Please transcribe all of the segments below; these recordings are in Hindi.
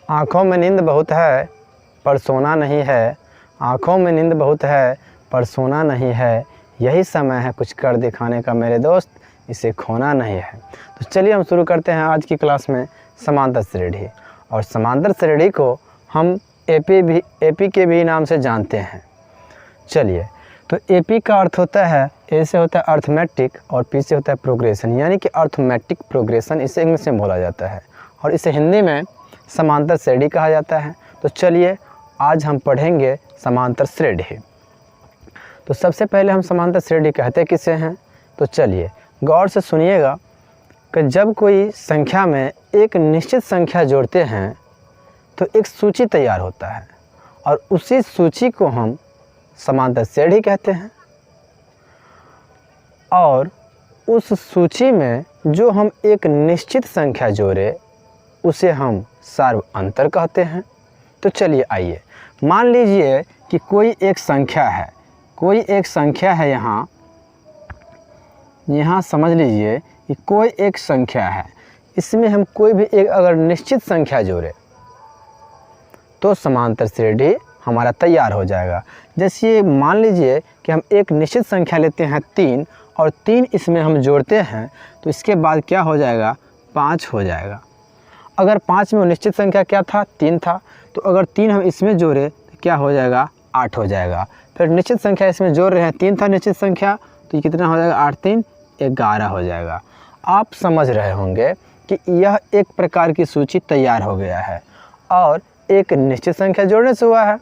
आँखों में नींद बहुत है पर सोना नहीं है, आँखों में नींद बहुत है पर सोना नहीं है, यही समय है कुछ कर दिखाने का मेरे दोस्त, इसे खोना नहीं है। तो चलिए हम शुरू करते हैं आज की क्लास में समांतर श्रेणी। और समांतर श्रेणी को हम एपी के भी नाम से जानते हैं। चलिए, तो एपी का अर्थ होता है, ए से होता है अर्थमेटिक और पी से होता है प्रोग्रेशन, यानी कि अर्थमेटिक प्रोग्रेशन इसे इंग्लिश में बोला जाता है और इसे हिंदी में समांतर श्रेणी कहा जाता है। तो चलिए आज हम पढ़ेंगे समांतर श्रेणी। तो सबसे पहले हम समांतर श्रेणी कहते किसे हैं, तो चलिए गौर से सुनिएगा कि जब कोई संख्या में एक निश्चित संख्या जोड़ते हैं तो एक सूची तैयार होता है और उसी सूची को हम समांतर श्रेणी कहते हैं। और उस सूची में जो हम एक निश्चित संख्या जोड़े उसे हम सार्व अंतर कहते हैं। तो चलिए आइए, मान लीजिए कि कोई एक संख्या है, यहाँ समझ लीजिए कि कोई एक संख्या है, इसमें हम कोई भी एक अगर निश्चित संख्या जोड़े तो समांतर श्रेणी हमारा तैयार हो जाएगा। जैसे मान लीजिए कि हम एक निश्चित संख्या लेते हैं 3 और 3 इसमें हम जोड़ते हैं तो इसके बाद क्या हो जाएगा, 5 हो जाएगा। अगर 5 में निश्चित संख्या क्या था, 3 था, तो अगर 3 हम इसमें जोड़े तो क्या हो जाएगा, 8 हो जाएगा। फिर निश्चित संख्या इसमें जोड़ रहे हैं, 3 था निश्चित संख्या, तो ये कितना हो जाएगा, 8 3 11 हो जाएगा। आप समझ रहे होंगे कि यह एक प्रकार की सूची तैयार हो गया है और एक निश्चित संख्या जोड़ने से हुआ है,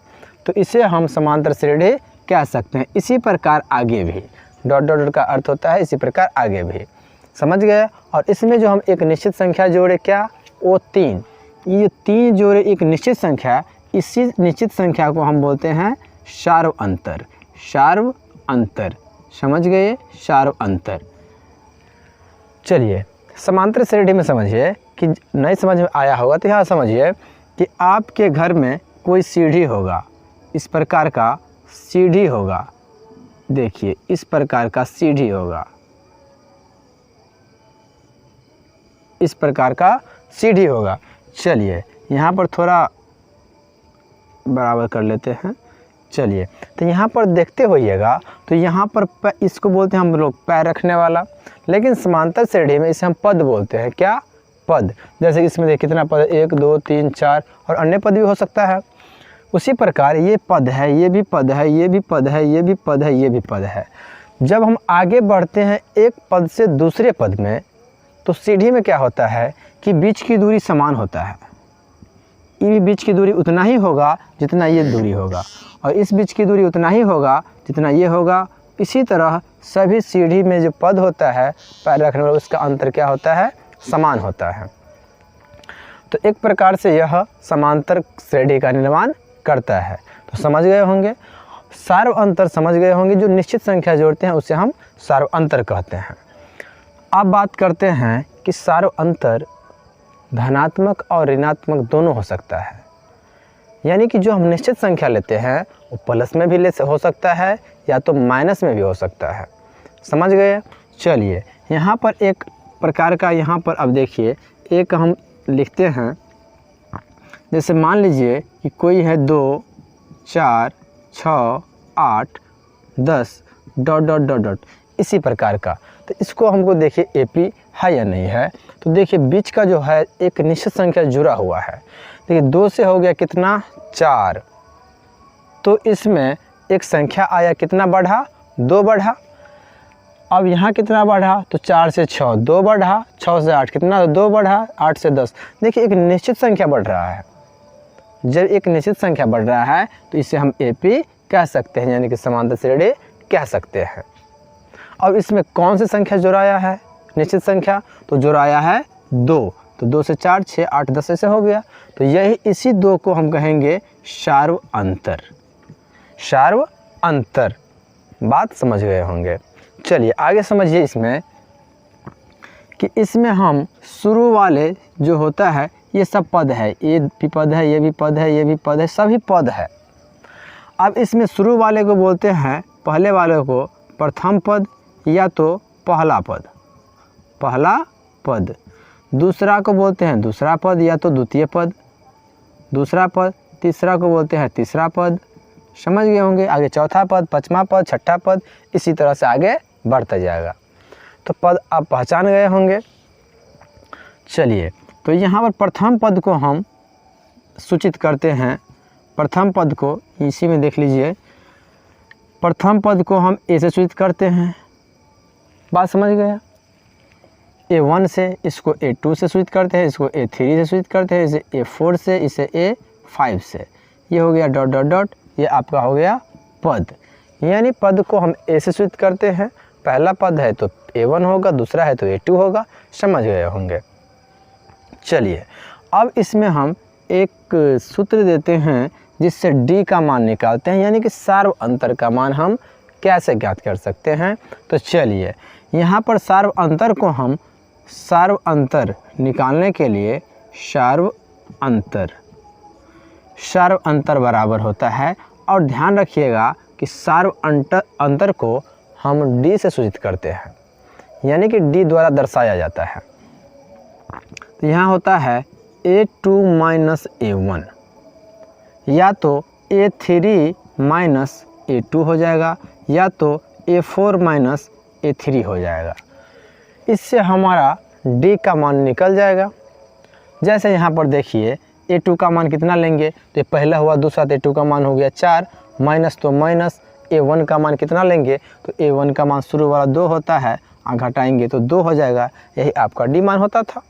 तो इसे हम समांतर श्रेणी कह सकते हैं। इसी प्रकार आगे भी डॉट डॉट का अर्थ होता है, इसी प्रकार आगे भी, समझ गए। और इसमें जो हम एक निश्चित संख्या जोड़े क्या, वो 3, ये 3 जोड़े एक निश्चित संख्या, इसी निश्चित संख्या को हम बोलते हैं सार्व अंतर। सार्व अंतर, समझ गए, सार्व अंतर। चलिए समांतर श्रेणी में समझिए कि नहीं समझ में आया होगा तो यहाँ समझिए कि आपके घर में कोई सीढ़ी होगा, इस प्रकार का सीढ़ी होगा, देखिए इस प्रकार का सीढ़ी होगा, इस प्रकार का सीढ़ी होगा। चलिए यहाँ पर थोड़ा बराबर कर लेते हैं। चलिए, तो यहाँ पर देखते होइएगा तो यहाँ पर इसको बोलते हैं हम लोग पैर रखने वाला, लेकिन समांतर श्रेणी में इसे हम पद बोलते हैं। क्या, पद। जैसे इसमें देखिए कितना पद, 1 2 3 4 और अन्य पद भी हो सकता है। उसी प्रकार ये पद है, ये भी पद है, ये भी पद है, ये भी पद है, ये भी पद है। जब हम आगे बढ़ते हैं एक पद से दूसरे पद में तो सीढ़ी में क्या होता है कि बीच की दूरी समान होता है। ये भी बीच की दूरी उतना ही होगा जितना ये दूरी होगा और इस बीच की दूरी उतना ही होगा जितना ये होगा। इसी तरह सभी सीढ़ी में जो पद होता है पैर रखने वाला, उसका अंतर क्या होता है, समान होता है। तो एक प्रकार से यह समांतर श्रेणी का निर्माण करता है। तो समझ गए होंगे, सार्व अंतर समझ गए होंगे, जो निश्चित संख्या जोड़ते हैं उसे हम सार्व अंतर कहते हैं। अब बात करते हैं कि सार्व अंतर धनात्मक और ऋणात्मक दोनों हो सकता है, यानी कि जो हम निश्चित संख्या लेते हैं वो प्लस में भी हो सकता है या तो माइनस में भी हो सकता है, समझ गए। चलिए यहाँ पर एक प्रकार का, यहाँ पर अब देखिए एक हम लिखते हैं, जैसे मान लीजिए कि कोई है 2 4 6 8 10 डॉट डॉट डॉट डॉट, इसी प्रकार का। तो इसको हमको देखिए एपी है या नहीं है, तो देखिए बीच का जो है एक निश्चित संख्या जुड़ा हुआ है। देखिए 2 से हो गया कितना, 4, तो इसमें एक संख्या आया, कितना बढ़ा, 2 बढ़ा। अब यहाँ कितना बढ़ा, तो 4 से 6 2 बढ़ा, 6 से 8 कितना, 2 बढ़ा, 8 से 10। देखिए एक निश्चित संख्या बढ़ रहा है। जब एक निश्चित संख्या बढ़ रहा है तो इसे हम एपी कह सकते हैं, यानी कि समांतर श्रेणी कह सकते हैं। अब इसमें कौन सी संख्या जोड़ाया है, निश्चित संख्या, तो जोड़ाया है 2, तो 2 से 4 6 8 10 ऐसे हो गया। तो यही इसी 2 को हम कहेंगे सार्व अंतर। सार्व अंतर, बात समझ गए होंगे। चलिए आगे समझिए इसमें कि इसमें हम शुरू वाले जो होता है ये सब पद है, ये भी पद है, ये भी पद है, ये भी पद है, सभी पद है। अब इसमें शुरू वाले को बोलते हैं, पहले वाले को प्रथम पद या तो पहला पद, पहला पद। दूसरा को बोलते हैं दूसरा पद या तो द्वितीय पद, दूसरा पद, तीसरा को बोलते हैं तीसरा पद, समझ गए होंगे। आगे चौथा पद, पाँचवा पद, छठा पद, इसी तरह से आगे बढ़ता जाएगा। तो पद आप पहचान गए होंगे। चलिए, तो यहाँ पर प्रथम पद को हम सूचित करते हैं। प्रथम पद को इसी में देख लीजिए, प्रथम पद को हम ए से सूचित करते हैं। बात समझ गया। A1 से, इसको A2 से सूचित करते हैं, इसको A3 से सूचित करते हैं, इसे A4 से, इसे A5 से। ये हो गया डॉट डॉट डॉट, ये आपका हो गया पद। यानी पद को हम ए से सूचित करते हैं। पहला पद है तो A1 होगा, दूसरा है तो A2 होगा, समझ गए होंगे। चलिए, अब इसमें हम एक सूत्र देते हैं जिससे D का मान निकालते हैं, यानी कि सार्व अंतर का मान हम कैसे ज्ञात कर सकते हैं। तो चलिए, यहाँ पर सार्व अंतर को हम सार्व अंतर निकालने के लिए सार्व अंतर बराबर होता है, और ध्यान रखिएगा कि सार्व अंतर को हम D से सूचित करते हैं, यानी कि D द्वारा दर्शाया जाता है। तो यहाँ होता है A2 माइनस A1, या तो A3 माइनस A2 हो जाएगा, या तो A4 माइनस A3 हो जाएगा। इससे हमारा D का मान निकल जाएगा। जैसे यहाँ पर देखिए, A2 का मान कितना लेंगे, तो ये पहला हुआ, दूसरा, तो A2 का मान हो गया 4, माइनस तो माइनस, A1 का मान कितना लेंगे, तो A1 का मान शुरू वाला 2 होता है, घटाएंगे तो 2 हो जाएगा। यही आपका D मान होता था।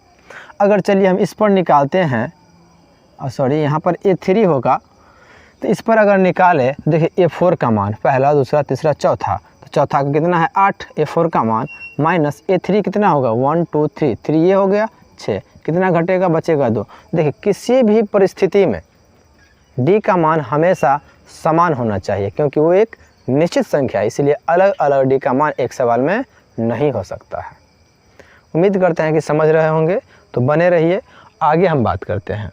अगर चलिए हम इस पर निकालते हैं, सॉरी यहाँ पर A3 होगा, तो इस पर अगर निकाले, देखिए A4 का मान पहला, दूसरा, तीसरा, चौथा, तो चौथा का कितना है 8, A4 का मान माइनस A3 कितना होगा 1 2 3, 3 ये हो गया 6, कितना घटेगा, बचेगा 2। देखिए, किसी भी परिस्थिति में D का मान हमेशा समान होना चाहिए, क्योंकि वो एक निश्चित संख्या है, इसलिए अलग अलग D का मान एक सवाल में नहीं हो सकता है। उम्मीद करते हैं कि समझ रहे होंगे, तो बने रहिए, आगे हम बात करते हैं।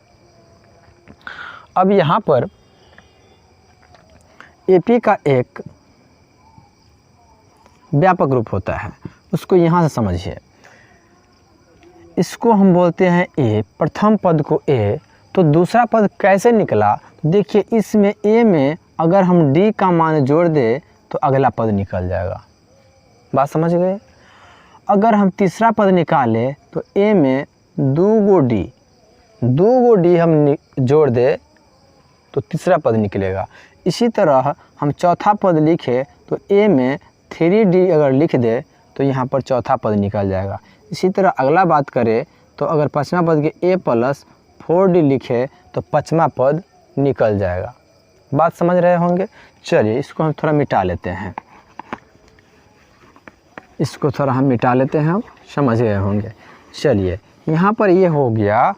अब यहाँ पर AP का एक व्यापक रूप होता है, उसको यहाँ से समझिए। इसको हम बोलते हैं A, प्रथम पद को A, तो दूसरा पद कैसे निकला, देखिए इसमें A में अगर हम D का मान जोड़ दे तो अगला पद निकल जाएगा। बात समझ गए। अगर हम तीसरा पद निकालें तो A में 2 गो D हम जोड़ दे तो तीसरा पद निकलेगा। इसी तरह हम चौथा पद लिखे तो A में 3D अगर लिख दे तो यहाँ पर चौथा पद निकल जाएगा। इसी तरह अगला बात करें तो अगर पाँचवा पद के A प्लस 4D लिखे तो पाँचवा पद निकल जाएगा। बात समझ रहे होंगे। चलिए, इसको हम थोड़ा मिटा लेते हैं, इसको थोड़ा हम मिटा लेते हैं, हम समझ गए होंगे। चलिए, यहाँ पर ये हो गया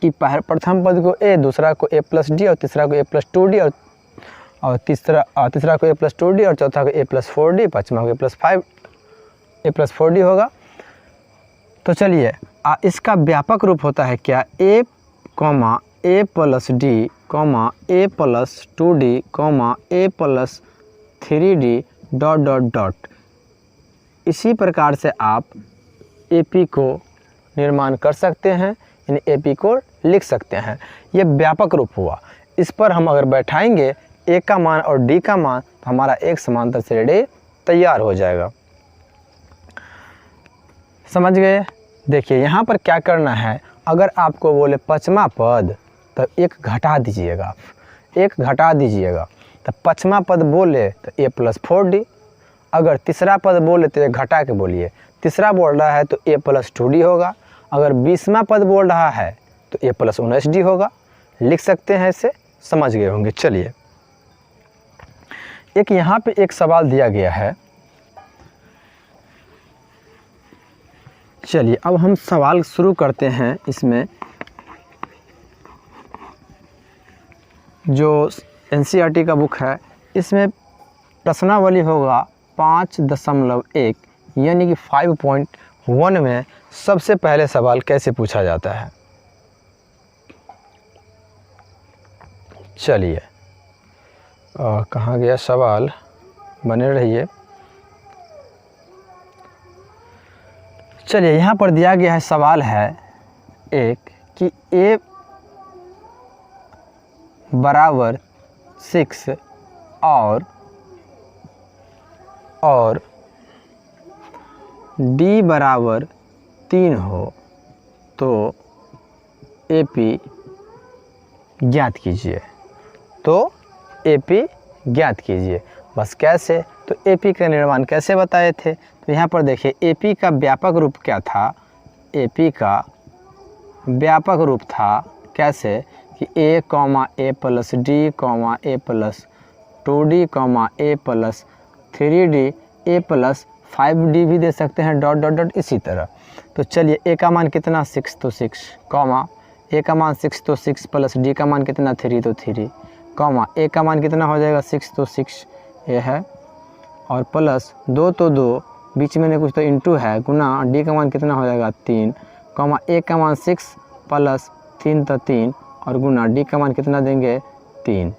कि प्रथम पद को A, दूसरा को A प्लस D, और तीसरा को A प्लस 2D, और तीसरा को A प्लस 2D, और चौथा को A प्लस 4D, पाँचवा को A प्लस 4D होगा। तो चलिए, इसका व्यापक रूप होता है क्या, A plus D, A plus 2D, A plus 3D dot dot dot. इसी प्रकार से आप AP को निर्माण कर सकते हैं, यानी AP को लिख सकते हैं। ये व्यापक रूप हुआ। इस पर हम अगर बैठाएंगे A का मान और D का मान, तो हमारा एक समांतर श्रेणी तैयार हो जाएगा। समझ गए। देखिए, यहाँ पर क्या करना है, अगर आपको बोले पाँचवा पद तो एक घटा दीजिएगा, आप एक घटा दीजिएगा। तो पाँचवा पद बोले तो A प्लस 4D, अगर तीसरा पद बोले तो एक घटा के बोलिए। तीसरा बोल रहा है तो A प्लस 2D होगा, अगर 20वां पद बोल रहा है तो A प्लस 19D होगा। लिख सकते हैं, इसे समझ गए होंगे। चलिए, एक यहाँ पे एक सवाल दिया गया है। चलिए, अब हम सवाल शुरू करते हैं। इसमें जो NCERT का बुक है, इसमें प्रश्नावली होगा 5.1, यानी कि 5.1 में सबसे पहले सवाल कैसे पूछा जाता है। चलिए, कहाँ गया सवाल, बने रहिए। चलिए, यहाँ पर दिया गया है, सवाल है एक कि बराबर 6 और D बराबर 3 हो तो AP ज्ञात कीजिए। ज्ञात कीजिए। बस कैसे? तो AP का निर्माण कैसे बताए थे? तो यहाँ पर देखिए AP का व्यापक रूप क्या था? AP का व्यापक रूप था कैसे कि A, A plus D, A plus 2D, A plus 3D, A plus 5D भी दे सकते हैं, डॉट डॉट डॉट इसी तरह। तो चलिए A का मान कितना 6 तो 6, A का मान 6 तो 6 प्लस D का मान कितना 3 तो 3, A का मान कितना हो जाएगा 6 तो 6 ये है, और प्लस 2 तो 2, बीच में नहीं कुछ तो इंटू है, गुना D का मान कितना हो जाएगा 3, A का मान 6 प्लस 3 तो 3 और गुना D का मान कितना देंगे 3।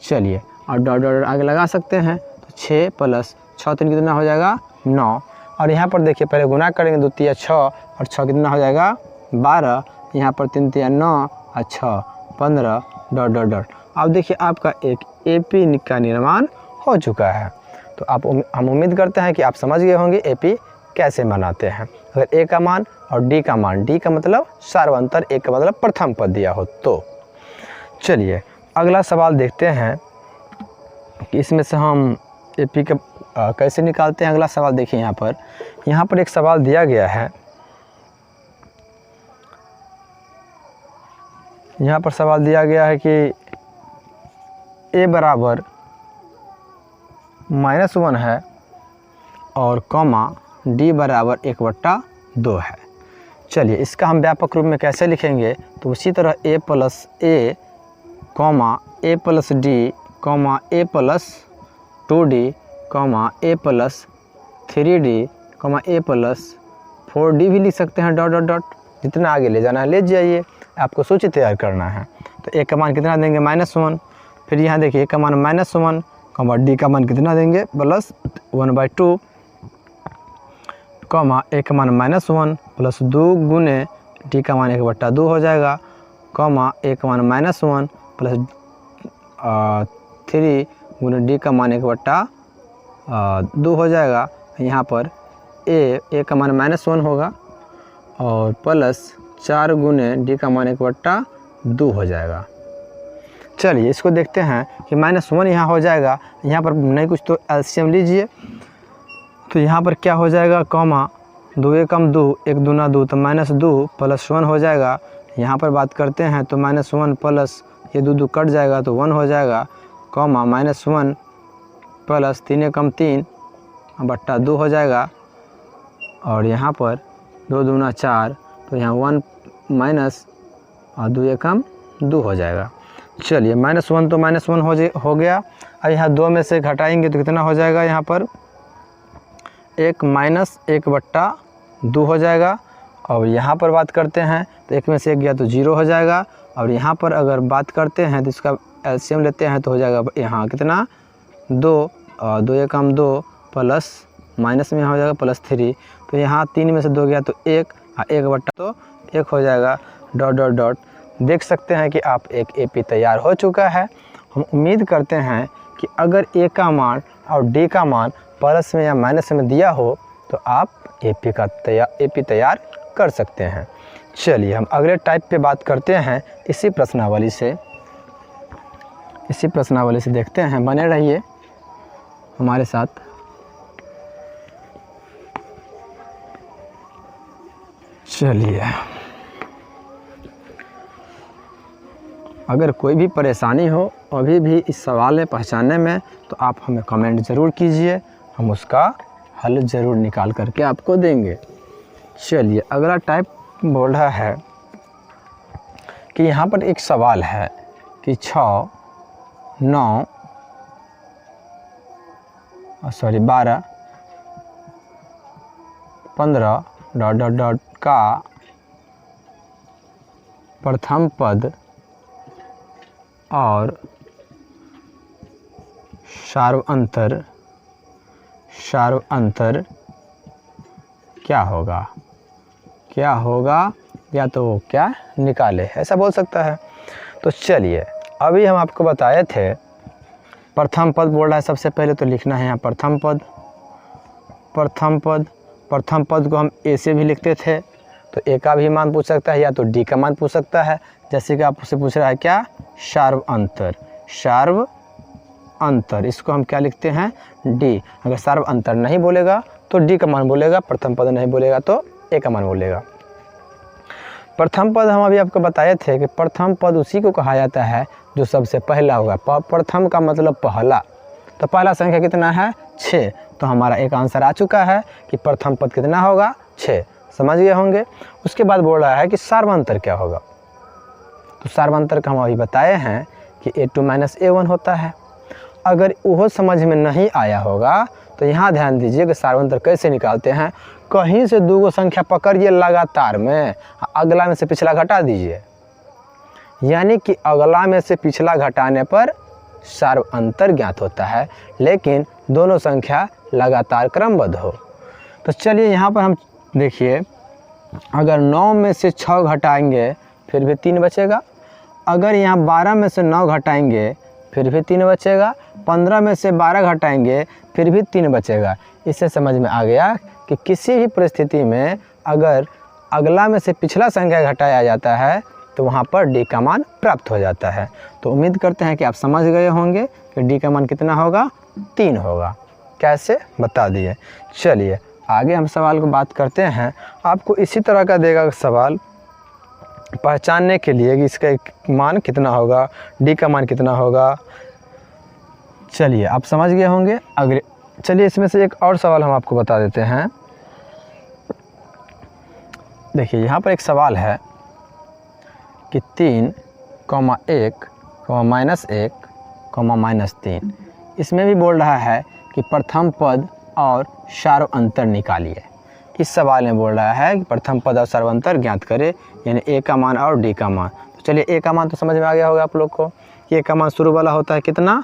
चलिए और डॉट डॉट आगे लगा सकते हैं। तो 6 प्लस 6 3 कितना हो जाएगा 9, और यहाँ पर देखिए पहले गुना करेंगे 2 3 6 और 6 कितना हो जाएगा 12, यहाँ पर 3 3 9 और 6 15 डॉट डॉट डॉट। अब देखिए आपका एक AP का निर्माण हो चुका है। तो हम उम्मीद करते हैं कि आप समझ गए होंगे AP कैसे बनाते हैं। अगर A का मान और D का मान, D का मतलब सार्वंतर, A का मतलब प्रथम पद दिया हो तो। चलिए अगला सवाल देखते हैं कि इसमें से हम AP का कैसे निकालते हैं। अगला सवाल देखिए यहाँ पर एक सवाल दिया गया है। यहाँ पर सवाल दिया गया है कि A बराबर -1 है और D बराबर 1/2 है। चलिए इसका हम व्यापक रूप में कैसे लिखेंगे? तो उसी तरह A plus A, A plus D, A plus 2D, A plus 3D, A plus 4D भी लिख सकते हैं, डॉट डॉट डॉट। जितना आगे ले जाना है ले जाइए, आपको सूची तैयार करना है। तो A का मान कितना देंगे -1, फिर यहाँ देखिए A का मान -1, D का मान कितना देंगे प्लस 1/2, A का मान -1 प्लस 2 गुने D का मान 1/2 हो जाएगा, A का मान -1 प्लस 3 गुने D का मान 1/2 हो जाएगा। यहाँ पर A का मान -1 होगा और प्लस 4 गुने D का मान 1/2 हो जाएगा। चलिए इसको देखते हैं कि -1 यहाँ हो जाएगा, यहाँ पर नहीं कुछ तो एलसीएम लीजिए। तो यहाँ पर क्या हो जाएगा, 2 एकम 2, 1 दूना 2 तो -2 प्लस 1 हो जाएगा। यहाँ पर बात करते हैं तो -1 प्लस ये 2 कट जाएगा तो 1 हो जाएगा, -1 प्लस 3 एकम 3/2 हो जाएगा, और यहाँ पर 2 दूना 4 तो यहाँ 1 माइनस और 2 एकम 2 हो जाएगा। चलिए -1 तो -1 हो गया। अब यहाँ 2 में से घटाएंगे तो कितना हो जाएगा, यहाँ पर 1 माइनस 1/2 हो जाएगा। और यहाँ पर बात करते हैं तो 1 में से 1 गया तो 0 हो जाएगा। और यहाँ पर अगर बात करते हैं तो इसका एलसीएम लेते हैं तो हो जाएगा यहाँ कितना 2 और 2 एकम 2 प्लस माइनस में हो जाएगा +3, तो यहाँ 3 में से 2 गया तो 1 और 1/2 तो 1 हो जाएगा, डॉट डॉट डॉट। देख सकते हैं कि आप एक AP तैयार हो चुका है। हम उम्मीद करते हैं कि अगर A का मान और D का मान प्लस में या माइनस में दिया हो तो आप AP तैयार कर सकते हैं। चलिए हम अगले टाइप पे बात करते हैं इसी प्रश्नावली से देखते हैं, बने रहिए हमारे साथ। चलिए अगर कोई भी परेशानी हो अभी भी इस सवाल में पहचानने में तो आप हमें कमेंट ज़रूर कीजिए, हम उसका हल ज़रूर निकाल करके आपको देंगे। चलिए अगला टाइप बोल रहा है कि यहाँ पर एक सवाल है कि 12 15 डॉट डॉट डॉट का प्रथम पद और सार्वअंतर क्या होगा या तो वो क्या निकाले, ऐसा बोल सकता है। तो चलिए अभी हम आपको बताए थे प्रथम पद बोल रहा है, सबसे पहले तो लिखना है यहाँ प्रथम पद। प्रथम पद को हम ए से भी लिखते थे, तो ए का भी मान पूछ सकता है या तो डी का मान पूछ सकता है। जैसे कि आपसे पूछ रहा है क्या, सार्व अंतर, इसको हम क्या लिखते हैं, डी। अगर सार्व अंतर नहीं बोलेगा तो डी का मान बोलेगा, प्रथम पद नहीं बोलेगा तो ए का मान बोलेगा। प्रथम पद हम अभी आपको बताए थे कि प्रथम पद उसी को कहा जाता है जो सबसे पहला होगा। प्रथम का मतलब पहला, तो पहला संख्या कितना है, 6। तो हमारा एक आंसर आ चुका है कि प्रथम पद कितना होगा, 6। समझ गए होंगे। उसके बाद बोल रहा है कि सार्वंतर क्या होगा। तो सार्वंतर का हम अभी बताए हैं कि a2 - a1 होता है। अगर वो समझ में नहीं आया होगा तो यहाँ ध्यान दीजिए कि सार्वंतर कैसे निकालते हैं। कहीं से दो संख्या पकड़िए लगातार में, अगला में से पिछला घटा दीजिए, यानी कि अगला में से पिछला घटाने पर सार्वंतर ज्ञात होता है, लेकिन दोनों संख्या लगातार क्रमबद्ध हो। तो चलिए यहाँ पर हम देखिए, अगर 9 में से 6 घटाएंगे फिर भी 3 बचेगा। अगर यहाँ 12 में से 9 घटाएंगे फिर भी 3 बचेगा। 15 में से 12 घटाएंगे फिर भी 3 बचेगा। इससे समझ में आ गया कि किसी भी परिस्थिति में अगर अगला में से पिछला संख्या घटाया जाता है तो वहाँ पर डी का मान प्राप्त हो जाता है। तो उम्मीद करते हैं कि आप समझ गए होंगे कि डी का मान कितना होगा, 3 होगा। कैसे बता दिए। चलिए आगे हम सवाल को बात करते हैं। आपको इसी तरह का देगा सवाल पहचानने के लिए कि इसका मान कितना होगा, डी का मान कितना होगा। चलिए आप समझ गए होंगे। अगले चलिए इसमें से एक और सवाल हम आपको बता देते हैं। देखिए यहाँ पर एक सवाल है कि 3, 1, -1, -3। इसमें भी बोल रहा है कि प्रथम पद और सार्वंतर निकालिए। इस सवाल में बोल रहा है कि प्रथम पद और सार्वंतर ज्ञात करें, यानी ए का मान और डी का मान। तो चलिए ए का मान तो समझ में आ गया होगा आप लोग को। ए का मान शुरू वाला होता है कितना,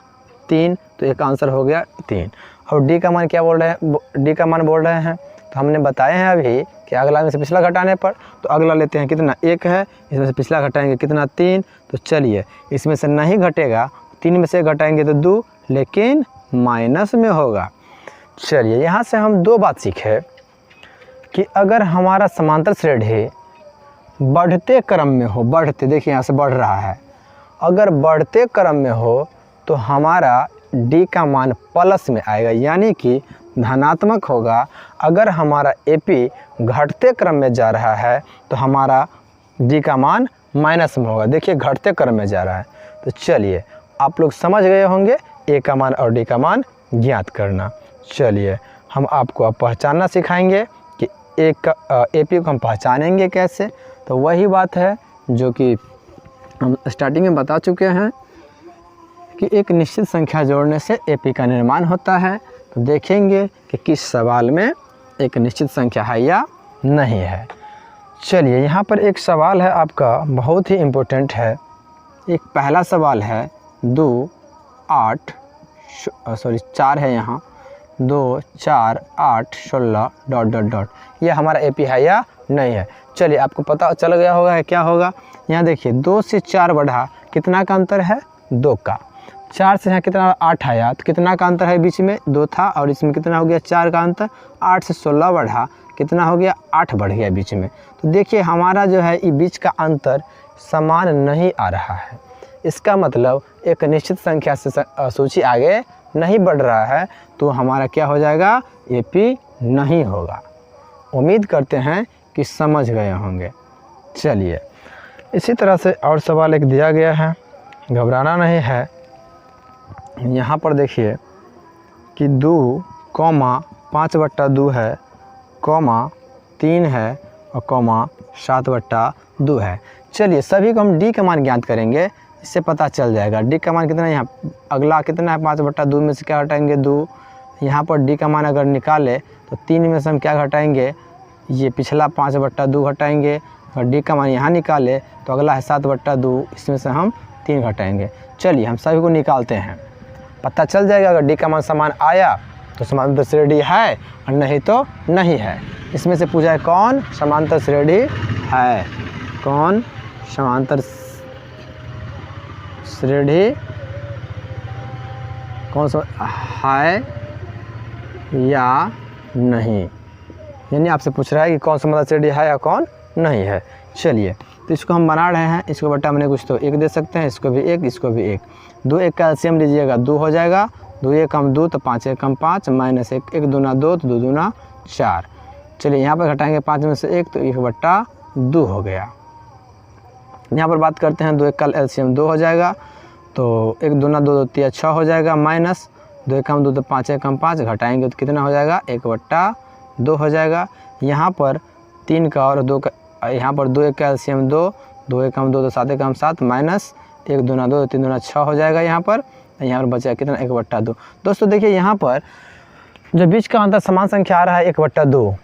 3, तो एक आंसर हो गया 3। और डी का मान क्या बोल रहे हैं, डी का मान बोल रहे हैं तो हमने बताए हैं अभी कि अगला में से पिछला घटाने पर, तो अगला लेते हैं कितना, 1 है, इसमें से पिछला घटाएंगे कितना, 3। तो चलिए इसमें से नहीं घटेगा, 3 में से घटाएंगे तो 2, लेकिन माइनस में होगा। चलिए यहाँ से हम 2 बात सीखे कि अगर हमारा समांतर श्रेणी बढ़ते क्रम में हो, बढ़ते, देखिए यहाँ से बढ़ रहा है, अगर बढ़ते क्रम में हो तो हमारा डी का मान प्लस में आएगा, यानी कि धनात्मक होगा। अगर हमारा एपी घटते क्रम में जा रहा है तो हमारा डी का मान माइनस में होगा। देखिए घटते क्रम में जा रहा है। तो चलिए आप लोग समझ गए होंगे ए का मान और डी का मान ज्ञात करना। चलिए हम आपको अब पहचानना सिखाएंगे कि एपी को हम पहचानेंगे कैसे। तो वही बात है जो कि हम स्टार्टिंग में बता चुके हैं कि एक निश्चित संख्या जोड़ने से एपी का निर्माण होता है। तो देखेंगे कि किस सवाल में एक निश्चित संख्या है या नहीं है। चलिए यहाँ पर एक सवाल है आपका, बहुत ही इम्पोर्टेंट है। एक पहला सवाल है 4 है यहाँ, 2, 4, 8, 16 ... यह हमारा एपी है या नहीं है। चलिए आपको पता चल गया होगा है क्या होगा। यहाँ देखिए 2 से 4 बढ़ा, कितना का अंतर है, 2 का। 4 से यहाँ कितना 8 आया, तो कितना का अंतर है, बीच में 2 था और इसमें कितना हो गया, 4 का अंतर। 8 से 16 बढ़ा, कितना हो गया, 8 बढ़ गया बीच में। तो देखिए हमारा जो है ये बीच का अंतर समान नहीं आ रहा है। इसका मतलब एक निश्चित संख्या से सूची आगे नहीं बढ़ रहा है, तो हमारा क्या हो जाएगा, एपी नहीं होगा। उम्मीद करते हैं कि समझ गए होंगे। चलिए इसी तरह से और सवाल एक दिया गया है, घबराना नहीं है। यहाँ पर देखिए कि 2, 5/2 है, 3 है और 7/2 है। चलिए सभी को हम डी का मान ज्ञात करेंगे, इससे पता चल जाएगा डी का मान कितना है। यहाँ अगला कितना है, 5/2 में से क्या घटाएंगे, 2। यहाँ पर डी का मान अगर निकाले तो 3 में से हम क्या घटाएंगे, ये पिछला 5/2 घटाएंगे। और डी का मान यहाँ निकाले तो अगला है 7/2, इसमें से हम 3 घटाएंगे। चलिए हम सभी को निकालते हैं, पता चल जाएगा। अगर डी का मान समान आया तो समांतर श्रेणी है और नहीं तो नहीं है। इसमें से पूछा है कौन समांतर श्रेणी है, कौन समांतर श्रेणी कौन सा है या नहीं, यानी आपसे पूछ रहा है कि कौन सा मतलब श्रेणी है या कौन नहीं है। चलिए तो इसको हम बना रहे हैं, इसको बटा मैंने कुछ तो 1 दे सकते हैं, इसको भी 1, इसको भी 1। 2 1 का एलसीएम लीजिएगा 2 हो जाएगा, 2 1 कम 2 तो 5 1 कम 5 माइनस 1 1 दूना 2 तो 2 दूना 4। चलिए यहाँ पर घटाएंगे 5 में से 1 तो 1/2 हो गया। यहाँ पर बात करते हैं 2 1 का एलसीएम 2 हो जाएगा, तो 1 दूना 2 2 3 6 हो जाएगा, माइनस 2 1 कम 2 तो 5 1 कम 5, घटाएंगे तो कितना हो जाएगा 1/2 हो जाएगा। यहाँ पर 3 का और 2 का, यहाँ पर 2 1 का एलसीएम 2, 2 1 कम 2 तो 7 1 कम 7, माइनस 1 दूना 2 3 दूना 6 हो जाएगा। यहाँ पर बचा कितना 1/2। दोस्तों देखिए यहाँ पर जो बीच का अंतर समान संख्या आ रहा है 1/2,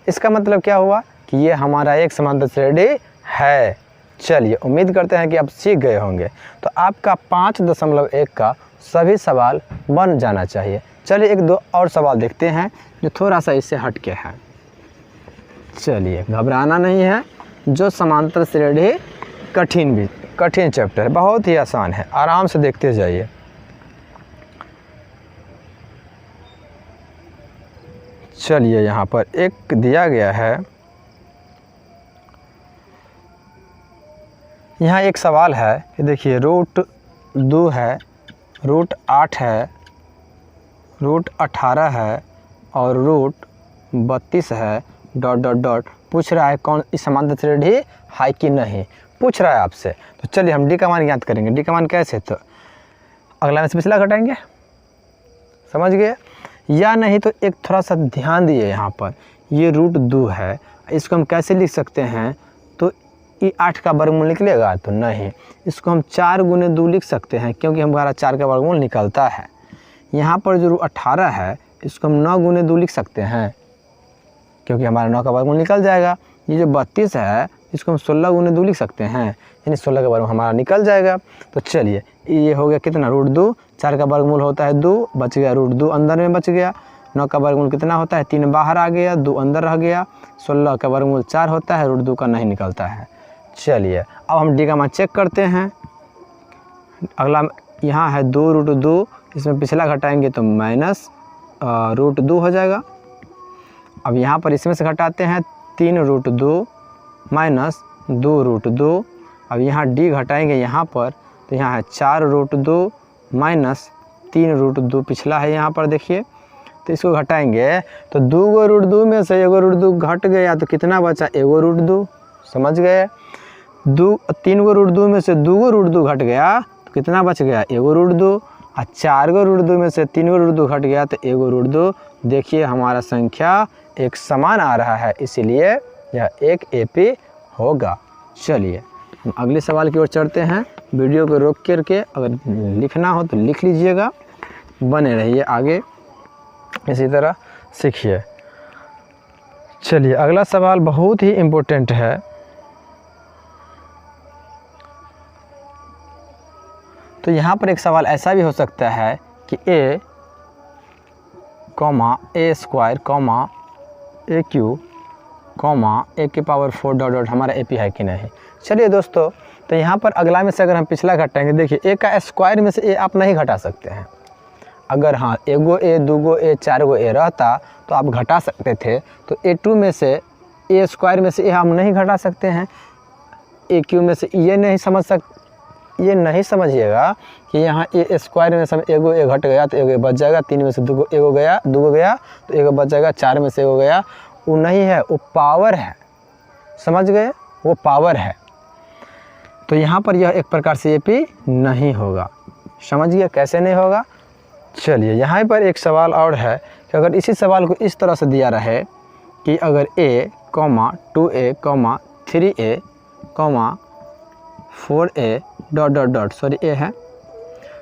इसका मतलब क्या हुआ कि ये हमारा एक समांतर श्रेणी है। चलिए उम्मीद करते हैं कि आप सीख गए होंगे। तो आपका 5.1 का सभी सवाल बन जाना चाहिए। चलिए 1-2 और सवाल देखते हैं जो थोड़ा सा इससे हट के हैं। चलिए घबराना नहीं है, जो समांतर श्रेणी कठिन चैप्टर है, बहुत ही आसान है, आराम से देखते जाइए। चलिए यहाँ पर एक दिया गया है, यहाँ एक सवाल है कि देखिए √2 है, √8 है, √18 है और √32 है, ... पूछ रहा है कौन इस समांतर श्रेणी है कि नहीं, पूछ रहा है आपसे। तो चलिए हम डी का मान ज्ञात करेंगे। डी का मान कैसे, तो अगला में से पिछला घटाएंगे, समझ गए या नहीं। तो एक थोड़ा सा ध्यान दिए, यहाँ पर ये √2 है, इसको हम कैसे लिख सकते हैं, तो ये 8 का वर्गमूल निकलेगा तो नहीं, इसको हम 4 गुने 2 लिख सकते हैं, क्योंकि हमारा 4 का वर्गमूल निकलता है। यहाँ पर जो 18 है इसको हम 9 गुने 2 लिख सकते हैं, क्योंकि हमारा 9 का वर्गमूल निकल जाएगा। ये जो 32 है इसको हम 16 गुने 2 लिख सकते हैं, यानी 16 का वर्गमूल हमारा निकल जाएगा। तो चलिए ये हो गया कितना √2, 4 का वर्गमूल होता है 2, बच गया √2 अंदर में बच गया। 9 का वर्गमूल कितना होता है 3 बाहर आ गया, 2 अंदर रह गया। 16 का वर्गमूल 4 होता है, √2 का नहीं निकलता है। चलिए अब हम डी का मान चेक करते हैं। अगला यहाँ है 2 √2, इसमें पिछला घटाएंगे तो माइनस √2 हो जाएगा। अब यहाँ पर इसमें से घटाते हैं 3 √2 माइनस 2 √2। अब यहाँ डी घटाएंगे यहाँ पर, तो यहाँ है 4 √2 माइनस 3 √2, पिछला है यहाँ पर देखिए। तो इसको घटाएंगे तो 2 गो √2 में से 1 √2 घट गया, तो कितना बचा 1 √2, समझ गए। 3 गो √2 में से 2 गो √2 घट गया, तो कितना बच गया 1 √2। और 4 गो √2 में से 3 गो √2 घट गया तो 1 √2। देखिए हमारा संख्या एक समान आ रहा है, इसीलिए यह एक एपी होगा। चलिए हम अगले सवाल की ओर चढ़ते हैं। वीडियो को रोक करके अगर लिखना हो तो लिख लीजिएगा, बने रहिए आगे इसी तरह सीखिए। चलिए अगला सवाल बहुत ही इम्पोर्टेंट है। तो यहाँ पर एक सवाल ऐसा भी हो सकता है कि a, a², AQ, a⁴ ... हमारा AP है कि नहीं। चलिए दोस्तों तो यहाँ पर अगला में से अगर हम पिछला घटाएंगे, देखिए a का स्क्वायर में से a आप नहीं घटा सकते हैं। अगर हाँ 1 गो a, 2 go a, 4 go a रहता तो आप घटा सकते थे। तो a2 में से a² में से a हम नहीं घटा सकते हैं। AQ में से ये नहीं समझिएगा कि यहाँ a² में से 1 गो a घट गया तो 1 गो बच जाएगा, 3 में से 2 गो गया, 2 गो गया तो 1 बच जाएगा, 4 में से 1 गया। वो नहीं है, वो पावर है, समझ गए, वो पावर है। तो यहाँ पर यह एक प्रकार से एपी नहीं होगा, समझ गए कैसे नहीं होगा। चलिए यहाँ पर एक सवाल और है कि अगर इसी सवाल को इस तरह से दिया रहे कि अगर a, 2a, 3a, 4a ... sorry a है,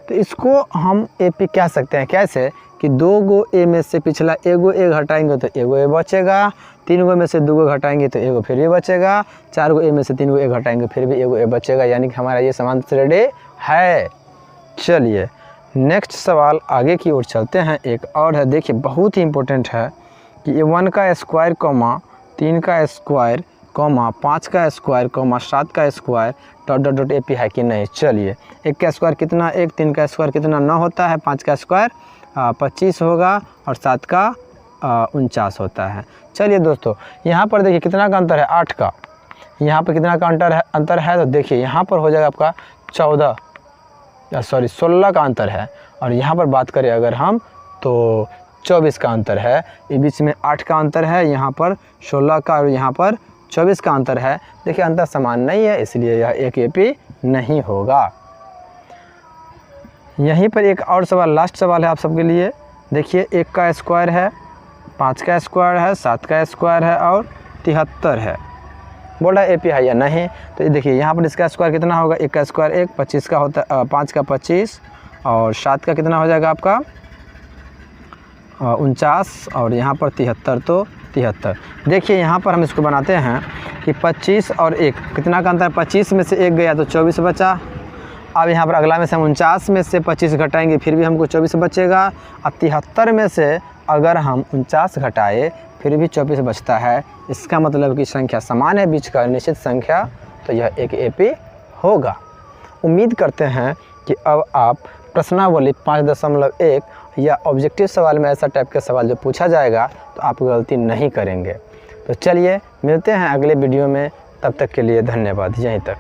तो इसको हम एपी कह सकते हैं। कैसे कि 2 गो a में से पिछला 1 गो a घटाएंगे तो 1 गो a बचेगा, 3 गो में से 2 गो घटाएंगे तो 1 गो फिर भी बचेगा, 4 गो a में से 3 गो a घटाएंगे फिर भी 1 गो a बचेगा, यानी कि हमारा ये समांतर श्रेणी है। चलिए नेक्स्ट सवाल आगे की ओर चलते हैं। एक और है, देखिए बहुत ही इम्पोर्टेंट है कि 1 का स्क्वायर, 3 का स्क्वायर, कॉमा 5 का स्क्वायर कॉमा 7 का square dot dot dot AP है कि नहीं। चलिए 1 का स्क्वायर कितना 1, 3 का स्क्वायर कितना 9 होता है, 5 का स्क्वायर 25 होगा और 7 का 49 होता है। चलिए दोस्तों यहाँ पर देखिए कितना का अंतर है 8 का, यहाँ पर कितना का अंतर है तो देखिए यहाँ पर हो जाएगा आपका 16 का अंतर है, और यहाँ पर बात करें अगर हम तो 24 का अंतर है। ये बीच में 8 का अंतर है, यहाँ पर 16 का और यहाँ पर 24 का अंतर है। देखिए अंतर समान नहीं है, इसलिए यह एक AP नहीं होगा। यहीं पर एक और सवाल, लास्ट सवाल है आप सबके लिए। देखिए 1 का स्क्वायर है, 5 का स्क्वायर है, 7 का स्क्वायर है और 73 है। बोल रहा है AP है या नहीं। तो ये देखिए यहाँ पर इसका स्क्वायर कितना होगा, 1 का स्क्वायर 1, 25 का होता है 5 का 25 और 7 का कितना हो जाएगा आपका 49 और यहाँ पर 73 तो 73। देखिए यहाँ पर हम इसको बनाते हैं कि 25 और 1 कितना का अंतर, 25 में से 1 गया तो 24 बचा। अब यहाँ पर अगला में से हम 49 में से 25 घटाएंगे फिर भी हमको 24 बचेगा। अब 73 में से अगर हम 49 घटाए फिर भी 24 बचता है। इसका मतलब कि संख्या समान है बीच का निश्चित संख्या, तो यह एक AP होगा। उम्मीद करते हैं कि अब आप प्रश्नावली 5.1 या ऑब्जेक्टिव सवाल में ऐसा टाइप का सवाल जो पूछा जाएगा तो आप गलती नहीं करेंगे। तो चलिए मिलते हैं अगले वीडियो में, तब तक के लिए धन्यवाद। यहीं तक।